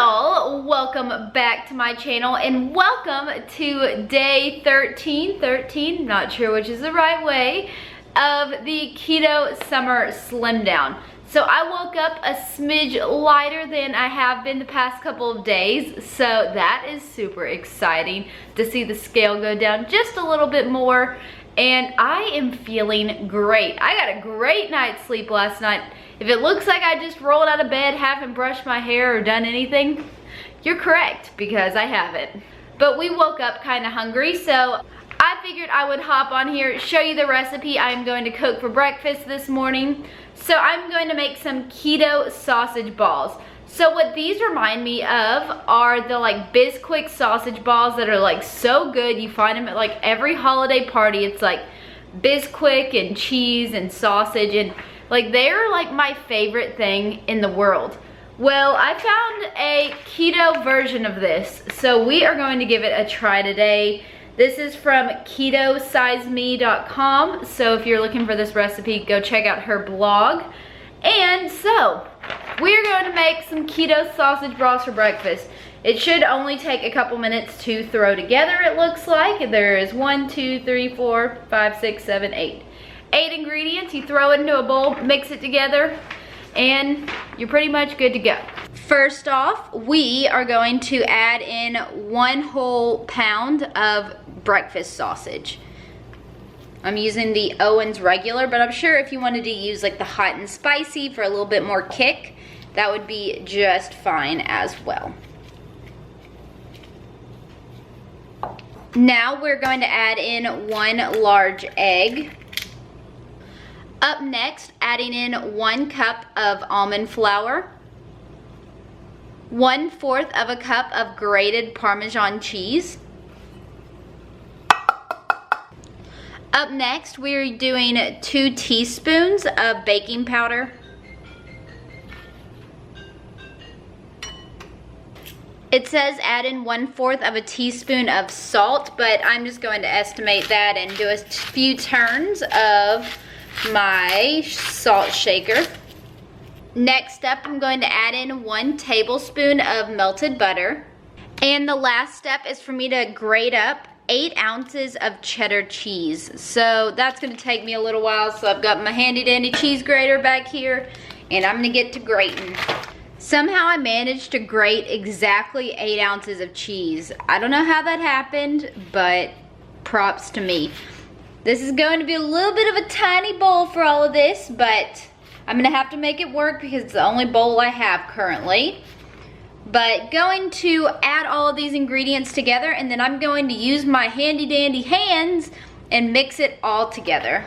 y'all, welcome back to my channel and welcome to day 13, not sure which is the right way, of the Keto Summer Slim Down. So I woke up a smidge lighter than I have been the past couple of days, so that is super exciting to see the scale go down just a little bit more, and I am feeling great. I got a great night's sleep last night. If it looks like I just rolled out of bed, haven't brushed my hair or done anything, you're correct, because I haven't. But we woke up kind of hungry, so I figured I would hop on here, show you the recipe I'm going to cook for breakfast this morning. So I'm going to make some keto sausage balls. So what these remind me of are the like Bisquick sausage balls that are like so good. You find them at like every holiday party. It's like Bisquick and cheese and sausage, and like they're like my favorite thing in the world. Well, I found a keto version of this, so we are going to give it a try today. This is from ketosizeme.com, so if you're looking for this recipe, go check out her blog. And so, we're going to make some keto sausage balls for breakfast. It should only take a couple minutes to throw together, it looks like. There is 1, 2, 3, 4, 5, 6, 7, 8. 8 ingredients. You throw it into a bowl, mix it together, and you're pretty much good to go. First off, we are going to add in 1 whole pound of breakfast sausage. I'm using the Owens regular, but I'm sure if you wanted to use like the hot and spicy for a little bit more kick, that would be just fine as well. Now we're going to add in 1 large egg. Up next, adding in 1 cup of almond flour, 1/4 of a cup of grated Parmesan cheese. Up next, we're doing 2 teaspoons of baking powder. It says add in 1/4 of a teaspoon of salt, but I'm just going to estimate that and do a few turns of my salt shaker. Next up, I'm going to add in 1 tablespoon of melted butter. And the last step is for me to grate up 8 ounces of cheddar cheese. So that's going to take me a little while, so I've got my handy dandy cheese grater back here, and I'm going to get to grating. Somehow I managed to grate exactly 8 ounces of cheese. I don't know how that happened, but props to me. This is going to be a little bit of a tiny bowl for all of this, but I'm gonna have to make it work because it's the only bowl I have currently. But going to add all of these ingredients together, and then I'm going to use my handy dandy hands and mix it all together.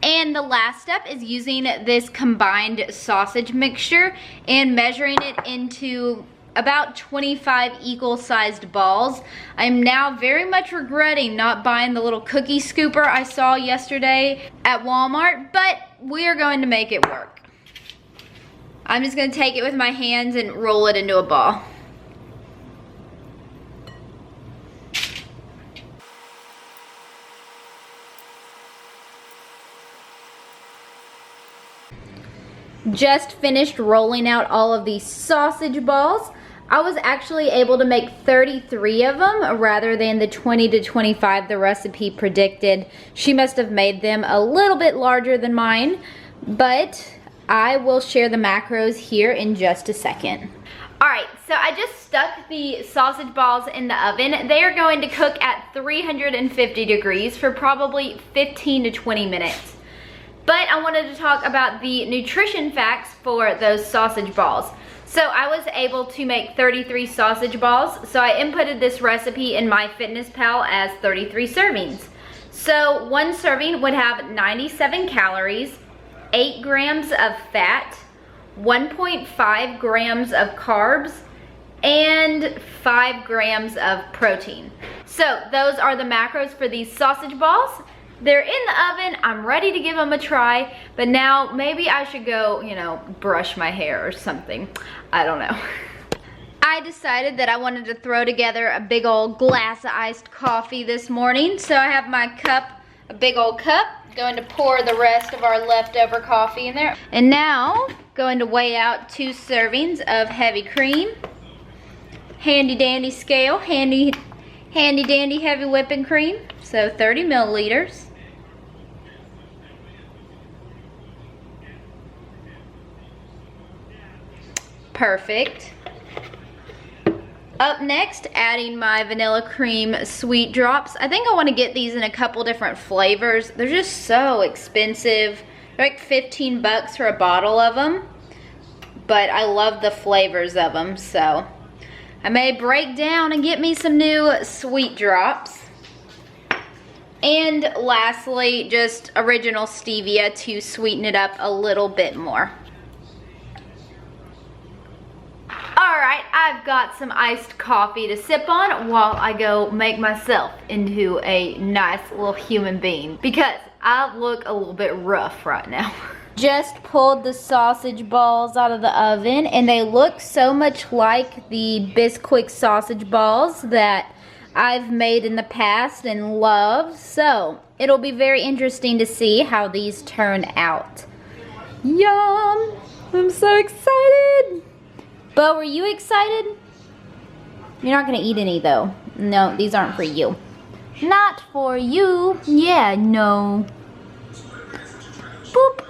And the last step is using this combined sausage mixture and measuring it into about 25 equal-sized balls. I'm now very much regretting not buying the little cookie scooper I saw yesterday at Walmart, but we are going to make it work. I'm just going to take it with my hands and roll it into a ball. Just finished rolling out all of these sausage balls. I was actually able to make 33 of them rather than the 20 to 25 the recipe predicted. She must have made them a little bit larger than mine, but I will share the macros here in just a second. Alright, so I just stuck the sausage balls in the oven. They are going to cook at 350 degrees for probably 15 to 20 minutes. But I wanted to talk about the nutrition facts for those sausage balls. So I was able to make 33 sausage balls. So I inputted this recipe in MyFitnessPal as 33 servings. So 1 serving would have 97 calories, 8 grams of fat, 1.5 grams of carbs, and 5 grams of protein. So those are the macros for these sausage balls. They're in the oven. I'm ready to give them a try, but now maybe I should go, you know, brush my hair or something. I don't know. I decided that I wanted to throw together a big old glass of iced coffee this morning. So I have my cup a big old cup. Going to pour the rest of our leftover coffee in there. And now, going to weigh out 2 servings of heavy cream. Handy dandy scale, handy dandy heavy whipping cream. So 30 milliliters. Perfect. Up next, adding my vanilla cream sweet drops. I think I want to get these in a couple different flavors. They're just so expensive. They're like 15 bucks for a bottle of them. But I love the flavors of them, so I may break down and get me some new sweet drops. And lastly, just original stevia to sweeten it up a little bit more. Alright, I've got some iced coffee to sip on while I go make myself into a nice little human being, because I look a little bit rough right now. Just pulled the sausage balls out of the oven, and they look so much like the Bisquick sausage balls that I've made in the past and love, so it'll be very interesting to see how these turn out. Yum! I'm so excited! Bo, were you excited? You're not gonna eat any though. No, these aren't for you. Not for you. Yeah, no. Boop.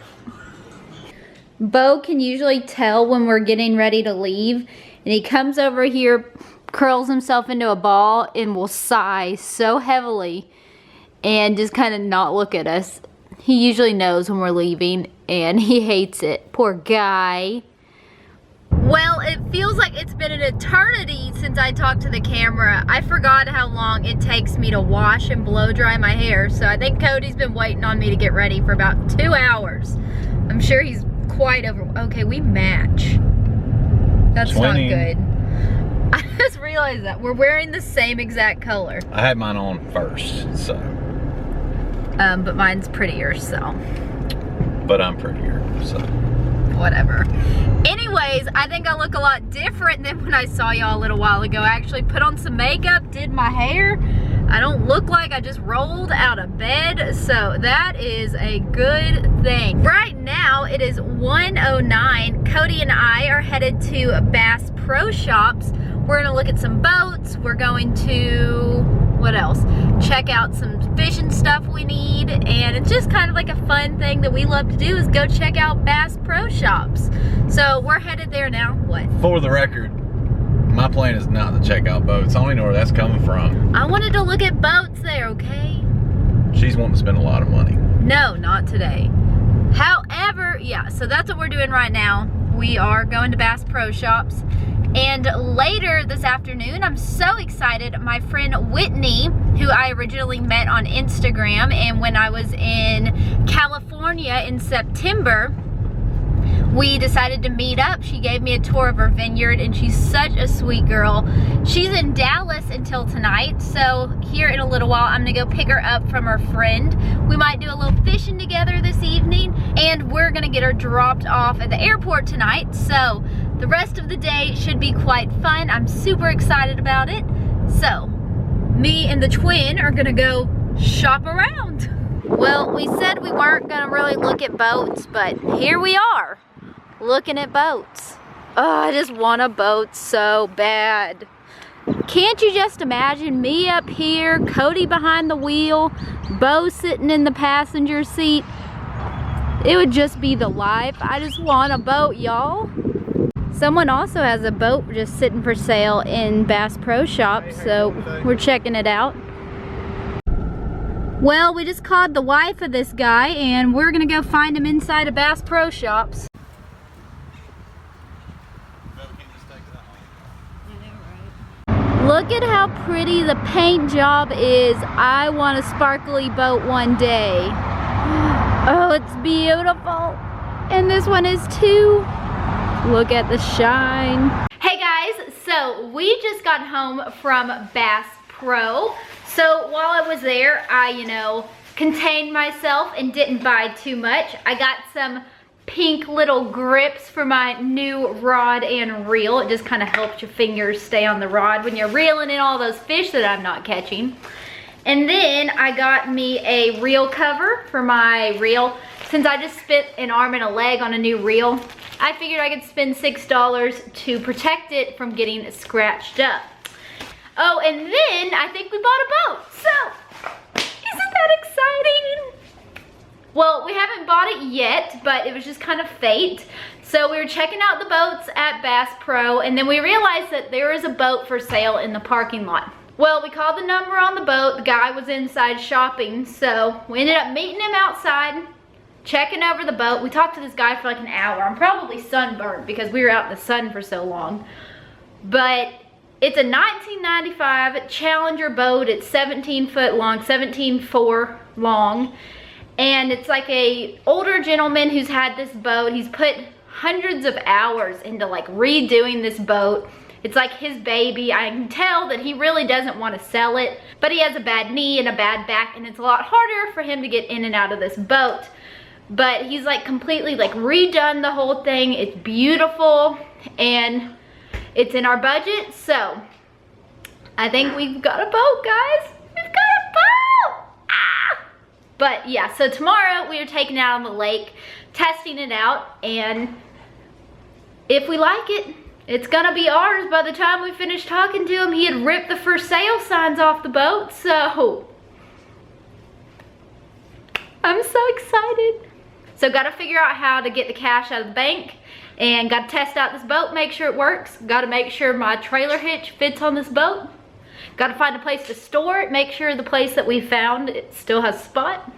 Bo can usually tell when we're getting ready to leave, and he comes over here, curls himself into a ball, and will sigh so heavily and just kind of not look at us. He usually knows when we're leaving, and he hates it. Poor guy. Well, it feels like it's been an eternity since I talked to the camera. I forgot how long it takes me to wash and blow dry my hair, so I think Cody's been waiting on me to get ready for about 2 hours. I'm sure he's quite over. Okay, we match. That's not good. I just realized that we're wearing the same exact color. I had mine on first, so. But mine's prettier, so. But I'm prettier, so. Whatever. Anyways, I think I look a lot different than when I saw y'all a little while ago. I actually put on some makeup, did my hair. I don't look like I just rolled out of bed, so that is a good thing. Right now, it is 1:09. Cody and I are headed to Bass Pro Shops. We're gonna look at some boats. We're going to, what else? Check out some fishing stuff we need, and it's just kind of like a fun thing that we love to do, is go check out Bass Pro Shops. So we're headed there now. What? For the record, my plan is not to check out boats. I only know where that's coming from. I wanted to look at boats there, okay? She's wanting to spend a lot of money. No, not today. However, yeah, so that's what we're doing right now. We are going to Bass Pro Shops. And later this afternoon, I'm so excited, my friend Whitney, who I originally met on Instagram, and when I was in California in September, we decided to meet up. She gave me a tour of her vineyard, and she's such a sweet girl. She's in Dallas until tonight, so here in a little while, I'm gonna go pick her up from her friend. We might do a little fishing together this evening, and we're gonna get her dropped off at the airport tonight, so the rest of the day should be quite fun. I'm super excited about it. So, me and the twin are gonna go shop around. Well, we said we weren't gonna really look at boats, but here we are, looking at boats. Oh, I just want a boat so bad. Can't you just imagine me up here, Cody behind the wheel, Bo sitting in the passenger seat? It would just be the life. I just want a boat, y'all. Someone also has a boat just sitting for sale in Bass Pro Shops, so we're checking it out. Well, we just called the wife of this guy, and we're gonna go find him inside of Bass Pro Shops. Look at how pretty the paint job is. I want a sparkly boat one day. Oh, it's beautiful. And this one is too. Look at the shine. Hey guys, so we just got home from Bass Pro. So while I was there, I, contained myself and didn't buy too much. I got some pink little grips for my new rod and reel. It just kind of helps your fingers stay on the rod when you're reeling in all those fish that I'm not catching. And then I got me a reel cover for my reel. Since I just spent an arm and a leg on a new reel, I figured I could spend $6 to protect it from getting scratched up. Oh, and then I think we bought a boat. So, isn't that exciting? Well, we haven't bought it yet, but it was just kind of fate. So we were checking out the boats at Bass Pro, and then we realized that there is a boat for sale in the parking lot. Well, we called the number on the boat. The guy was inside shopping, so we ended up meeting him outside, checking over the boat. We talked to this guy for like an hour. I'm probably sunburned because we were out in the sun for so long. But it's a 1995 Challenger boat. It's 17 foot long, 17.4 long. And it's like a older gentleman who's had this boat. He's put hundreds of hours into like redoing this boat. It's like his baby. I can tell that he really doesn't want to sell it, but he has a bad knee and a bad back, and it's a lot harder for him to get in and out of this boat. But he's like completely like redone the whole thing. It's beautiful and it's in our budget. So I think we've got a boat, guys. We've got a boat. Ah! But yeah, so tomorrow we are taking it out on the lake, testing it out, and if we like it, it's gonna be ours by the time we finish talking to him. He had ripped the for sale signs off the boat, so I'm so excited. So gotta figure out how to get the cash out of the bank, and gotta test out this boat, make sure it works. Gotta make sure my trailer hitch fits on this boat. Gotta find a place to store it, make sure the place that we found, it still has a spot.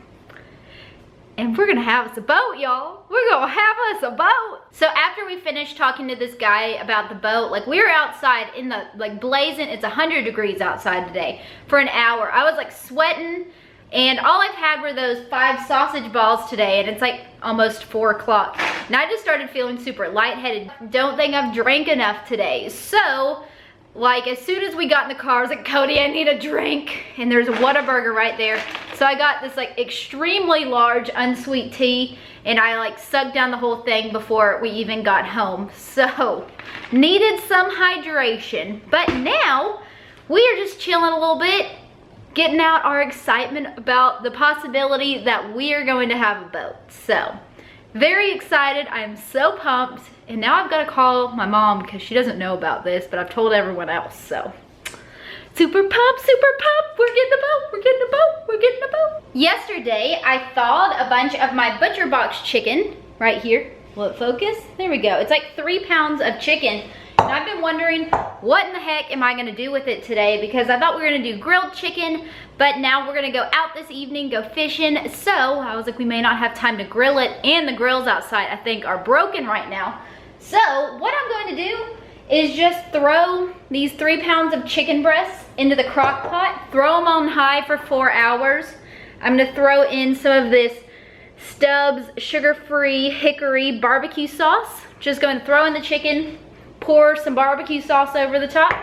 And we're gonna have us a boat, y'all. We're gonna have us a boat. So after we finished talking to this guy about the boat, like we were outside in the like blazing, it's 100 degrees outside today for an hour. I was like sweating, and all I've had were those 5 sausage balls today, and it's like almost 4 o'clock. And I just started feeling super lightheaded. Don't think I've drank enough today. So like as soon as we got in the car, I was like, Cody, I need a drink. And there's a Whataburger right there. So I got this like extremely large unsweet tea, and I like sucked down the whole thing before we even got home. So needed some hydration. But now we are just chilling a little bit, getting out our excitement about the possibility that we are going to have a boat. So very excited. I am so pumped. And now I've got to call my mom because she doesn't know about this, but I've told everyone else. So super pumped, super pumped. We're getting a boat, we're getting a boat, we're getting a boat. Yesterday, I thawed a bunch of my butcher box chicken right here. Will it focus? There we go. It's like 3 pounds of chicken. And I've been wondering, what in the heck am I gonna do with it today? Because I thought we were gonna do grilled chicken, but now we're gonna go out this evening, go fishing. So I was like, we may not have time to grill it, and the grills outside, I think, are broken right now. So what I'm going to do is just throw these 3 pounds of chicken breasts into the crock pot, throw them on high for 4 hours. I'm gonna throw in some of this Stubbs sugar-free hickory barbecue sauce. Just going to throw in the chicken, pour some barbecue sauce over the top,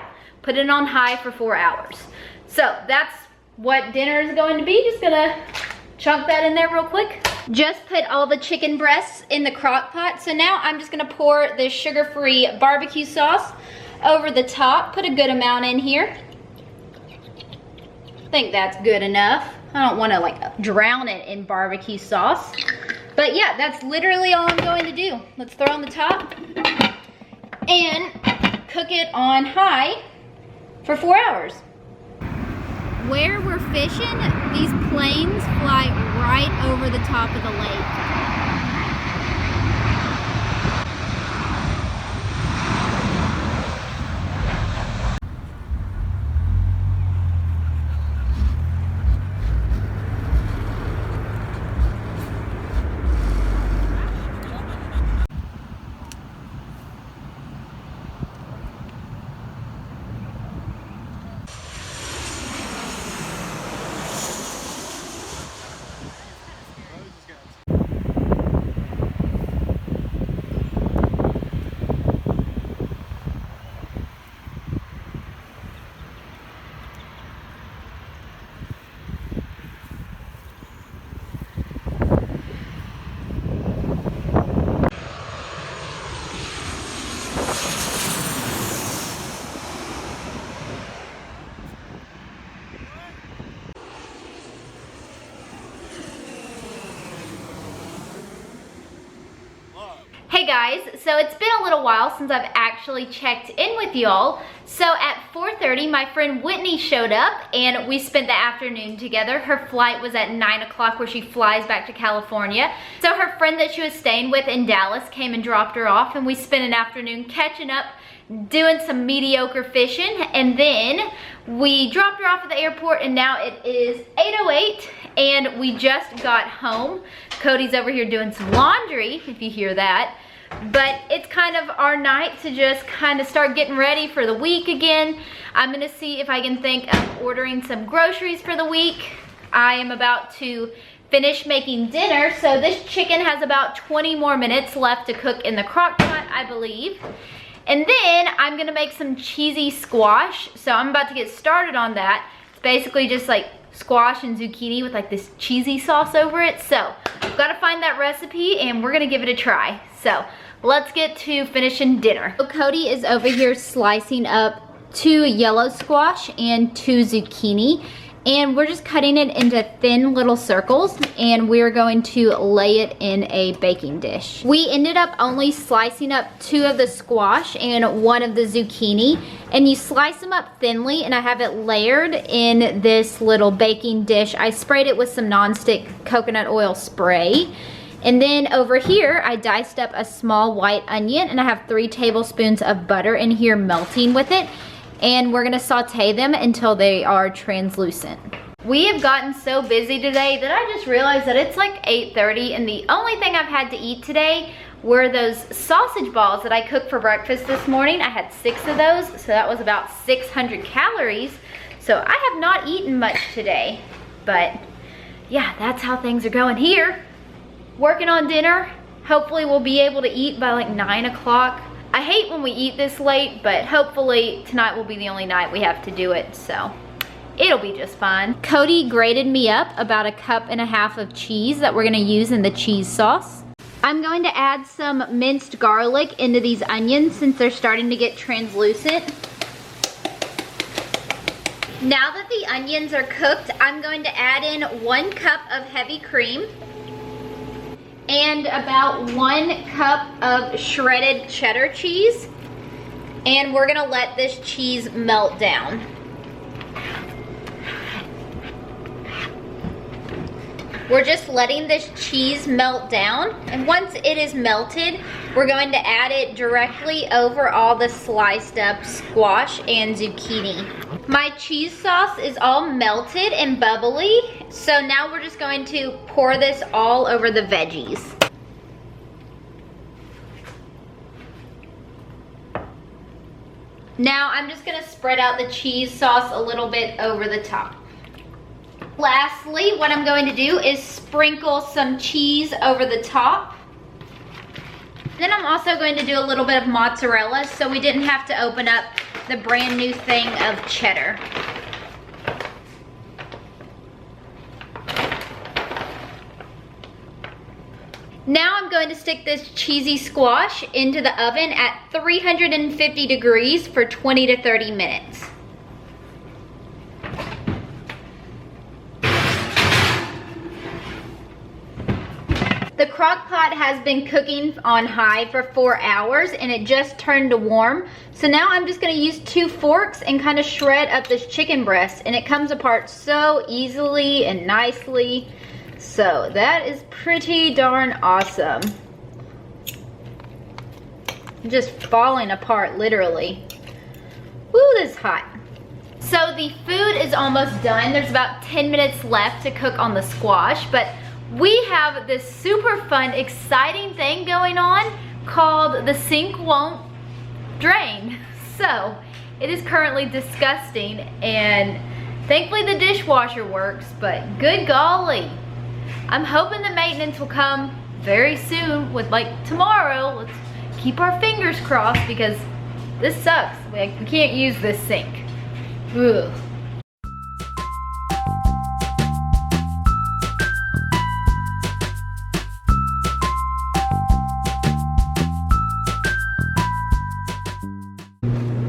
put it on high for 4 hours. So that's what dinner is going to be. Just gonna chunk that in there real quick. Just put all the chicken breasts in the crock pot. So now I'm just gonna pour this sugar-free barbecue sauce over the top. Put a good amount in here. I think that's good enough. I don't wanna like drown it in barbecue sauce. But yeah, that's literally all I'm going to do. Let's throw on the top and cook it on high for 4 hours. Where we're fishing, these planes fly right over the top of the lake. Hey guys, so it's been a little while since I've actually checked in with y'all. So at 4:30, my friend Whitney showed up and we spent the afternoon together. Her flight was at 9 o'clock where she flies back to California. So her friend that she was staying with in Dallas came and dropped her off, and we spent an afternoon catching up, doing some mediocre fishing, and then we dropped her off at the airport, and now it is 8:08 and we just got home. Cody's over here doing some laundry, if you hear that. But it's kind of our night to just kind of start getting ready for the week again. I'm gonna see if I can think of ordering some groceries for the week. I am about to finish making dinner, so this chicken has about 20 more minutes left to cook in the Crockpot, I believe. And then I'm gonna make some cheesy squash, so I'm about to get started on that. It's basically just like squash and zucchini with like this cheesy sauce over it. So I've got to find that recipe and we're gonna give it a try. So let's get to finishing dinner. So Cody is over here slicing up 2 yellow squash and 2 zucchini, and we're just cutting it into thin little circles, and we're going to lay it in a baking dish. We ended up only slicing up 2 of the squash and 1 of the zucchini, and you slice them up thinly, and I have it layered in this little baking dish. I sprayed it with some nonstick coconut oil spray. And then over here, I diced up a small white onion, and I have 3 tablespoons of butter in here melting with it. And we're gonna saute them until they are translucent. We have gotten so busy today that I just realized that it's like 8:30, and the only thing I've had to eat today were those sausage balls that I cooked for breakfast this morning. I had 6 of those, so that was about 600 calories. So I have not eaten much today, but yeah, that's how things are going here. Working on dinner. Hopefully we'll be able to eat by like 9 o'clock. I hate when we eat this late, but hopefully tonight will be the only night we have to do it, so it'll be just fine. Cody grated me up about 1.5 cups of cheese that we're gonna use in the cheese sauce. I'm going to add some minced garlic into these onions since they're starting to get translucent. Now that the onions are cooked, I'm going to add in 1 cup of heavy cream and about 1 cup of shredded cheddar cheese, and we're gonna let this cheese melt down. We're just letting this cheese melt down, and once it is melted, we're going to add it directly over all the sliced up squash and zucchini. My cheese sauce is all melted and bubbly, so now we're just going to pour this all over the veggies. Now I'm just gonna spread out the cheese sauce a little bit over the top. Lastly, what I'm going to do is sprinkle some cheese over the top. Then I'm also going to do a little bit of mozzarella so we didn't have to open up the brand new thing of cheddar. Now I'm going to stick this cheesy squash into the oven at 350 degrees for 20 to 30 minutes. The Crockpot has been cooking on high for 4 hours and it just turned to warm. So now I'm just gonna use 2 forks and kind of shred up this chicken breast, and it comes apart so easily and nicely. So that is pretty darn awesome. Just falling apart, literally. Woo, this is hot. So the food is almost done. There's about 10 minutes left to cook on the squash, but we have this super fun, exciting thing going on called the sink won't drain. So it is currently disgusting, and thankfully the dishwasher works, but good golly. I'm hoping the maintenance will come very soon, with like tomorrow. Let's keep our fingers crossed because this sucks. We can't use this sink. Ugh.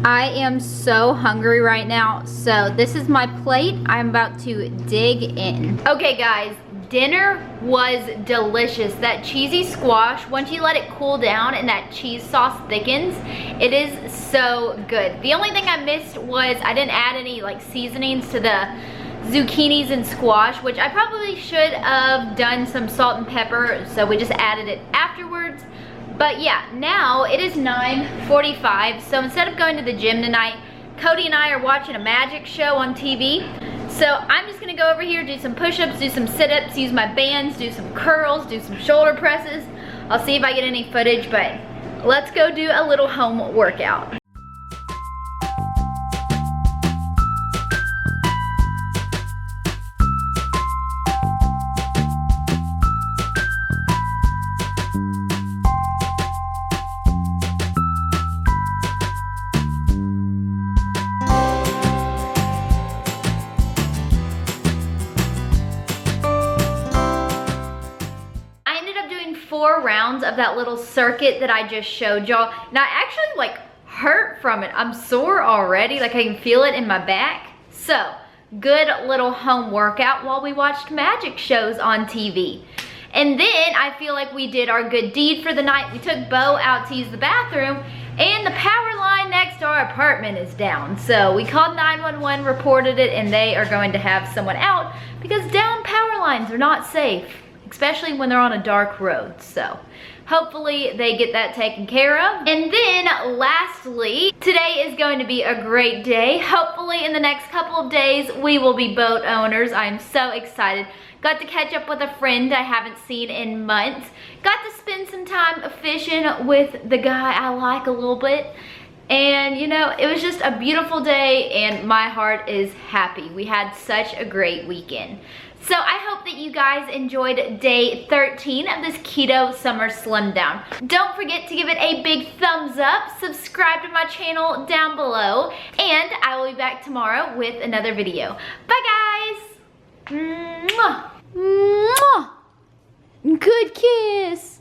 I am so hungry right now, so this is my plate. I'm about to dig in. Okay guys, dinner was delicious. That cheesy squash, once you let it cool down and that cheese sauce thickens, it is so good. The only thing I missed was I didn't add any like seasonings to the zucchinis and squash, which I probably should have done some salt and pepper, so we just added it afterwards. But yeah, now it is 9:45, so instead of going to the gym tonight, Cody and I are watching a magic show on TV. So I'm just gonna go over here, do some push-ups, do some sit-ups, use my bands, do some curls, do some shoulder presses. I'll see if I get any footage, but let's go do a little home workout. I ended up doing 4 rounds of that little circuit that I just showed y'all. And I actually like hurt from it. I'm sore already, like I can feel it in my back. So, good little home workout while we watched magic shows on TV. And then I feel like we did our good deed for the night. We took Bo out to use the bathroom and the power line next to our apartment is down. So we called 911, reported it, and they are going to have someone out because down power lines are not safe, especially when they're on a dark road. So hopefully they get that taken care of. And then lastly, today is going to be a great day. Hopefully in the next couple of days, we will be boat owners. I'm so excited. Got to catch up with a friend I haven't seen in months. Got to spend some time fishing with the guy I like a little bit. And you know, it was just a beautiful day and my heart is happy. We had such a great weekend. So I hope that you guys enjoyed day 13 of this keto summer slim down. Don't forget to give it a big thumbs up, subscribe to my channel down below, and I will be back tomorrow with another video. Bye guys! Mwah! Mwah! Good kiss!